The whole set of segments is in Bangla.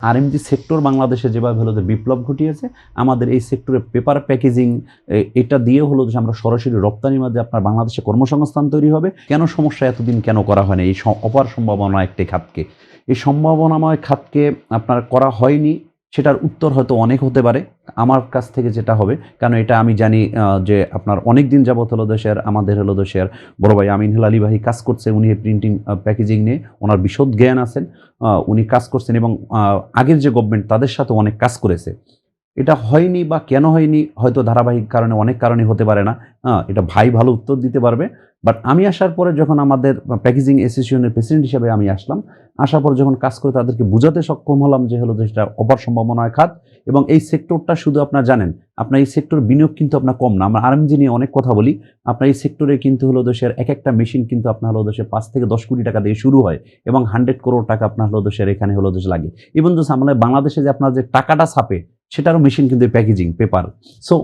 আরএমজি সেক্টর বাংলাদেশে যেভাবে হলো যে বিপ্লব ঘটিয়েছে, আমাদের এই সেক্টরে পেপার প্যাকেজিং এটা দিয়ে হলো যে আমরা সরাসরি রপ্তানির মাধ্যমে আপনার বাংলাদেশে কর্মসংস্থান তৈরি হবে। কেন সমস্যা এতদিন কেন করা হয় না এই অপার সম্ভাবনা একটি খাতকে? এই সম্ভাবনাময় খাতকে আপনার করা হয়নি, সেটার উত্তর হয়তো অনেক হতে পারে। আমার কাছ থেকে যেটা হবে, কারণ এটা আমি জানি যে আপনার অনেক দিন যাবৎ হলো দেশের আমাদের হলো দেশের বড় ভাই আমিন হেলালি ভাই কাজ করছে। উনি প্রিন্টিং প্যাকেজিং নিয়ে ওনার বিশদ জ্ঞান আছেন। উনি কাজ করছেন এবং আগের যে গভর্নমেন্ট তাদের সাথে অনেক কাজ করেছে। এটা হয়নি বা কেন হয়নি হয়তো ধারাবাহিক কারণে, অনেক কারণে হতে পারে না। এটা ভাই ভালো উত্তর দিতে পারবে। বাট আমি আসার পরে যখন আমাদের প্যাকেজিং অ্যাসোসিয়েশনের প্রেসিডেন্ট হিসেবে আমি আসলাম, আসার পর যখন কাজ করে তাদেরকে বোঝাতে সক্ষম হলাম যে হলো যে সেটা অপার সম্ভাবনার খাত এবং এই সেক্টরটা শুধু আপনার জানেন, আপনার এই সেক্টর বিনিয়োগ কিন্তু আপনার কম না। আমরা আরএমজি নিয়ে অনেক কথা বলি। আপনার এই সেক্টরে কিন্তু হলো দেশের একটা মেশিন কিন্তু আপনার হলো দেশে ৫ থেকে ১০ কোটি টাকা দিয়ে শুরু হয় এবং 100 করোড় টাকা আপনার হলো দেশের এখানে হলো দেশ লাগে। ইভেন দোস আমাদের বাংলাদেশে যে আপনার যে টাকাটা ছাপে সেটারও মেশিন কিন্তু প্যাকেজিং পেপার। সো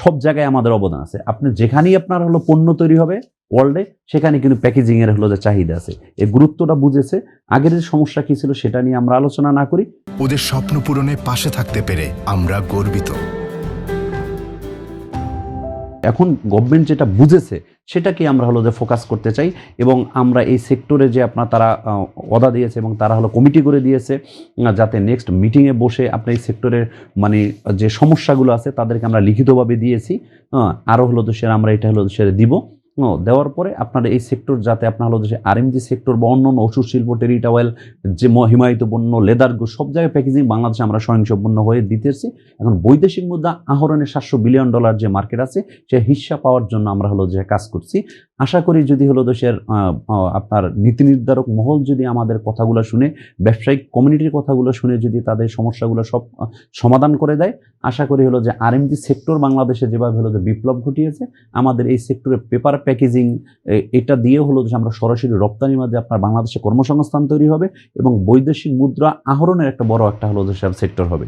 সব জায়গায় আমাদের অবদান আছে। আপনি যেখানেই আপনার হলো পণ্য তৈরি হবে ওয়ার্ল্ডে, সেখানে কিন্তু প্যাকেজিং এর হলো যে চাহিদা আছে। এই গুরুত্বটা বুঝেছে। আগের যে সমস্যা কি ছিল সেটা নিয়ে আমরা আলোচনা না করি। ওদের স্বপ্ন পূরণে পাশে থাকতে পেরে আমরা গর্বিত। এখন গভর্নমেন্ট যেটা বুঝেছে সেটাকে আমরা হলো যে ফোকাস করতে চাই এবং আমরা এই সেক্টরে যে আপনার তারা ওয়াদা দিয়েছে এবং তারা হলো কমিটি করে দিয়েছে যাতে নেক্সট মিটিংয়ে বসে আপনার এই সেক্টরের মানে যে সমস্যাগুলো আছে তাদেরকে আমরা লিখিতভাবে দিয়েছি। আরও হলো তো সেটা আমরা এটা হলো সেটা দিব। দেওয়ার পরে আপনার এই সেক্টর যাতে আপনার হলো যে আরএমজি সেক্টর বা অন্য ওষুধ শিল্প, টেরিটাওয়েল, যে হিমায়িত পণ্য, লেদার গুড সব জায়গায় প্যাকেজিং বাংলাদেশে আমরা স্বয়ংসম্পন্ন হয়ে দিতেছি। এখন বৈদেশিক মুদ্রা আহরণের $700 বিলিয়ন যে মার্কেট আছে সে হিস্সা পাওয়ার জন্য আমরা হলো যে কাজ করছি। আশা করি যদি হলো দেশের আপনার নীতি নির্ধারক মহল যদি আমাদের কথাগুলো শুনে, ব্যবসায়িক কমিউনিটির কথাগুলো শুনে যদি তাদের সমস্যাগুলো সব সমাধান করে দেয়, আশা করি হলো যে আরএমজি সেক্টর বাংলাদেশে যেভাবে হলো যে বিপ্লব ঘটিয়েছে, আমাদের এই সেক্টরে পেপার প্যাকেজিং এটা দিয়ে হলো যে আমরা সরাসরি রপ্তানির মাধ্যমে আপনার বাংলাদেশে কর্মসংস্থান তৈরি হবে এবং বৈদেশিক মুদ্রা আহরণের একটা বড় একটা হলো যে সেক্টর হবে।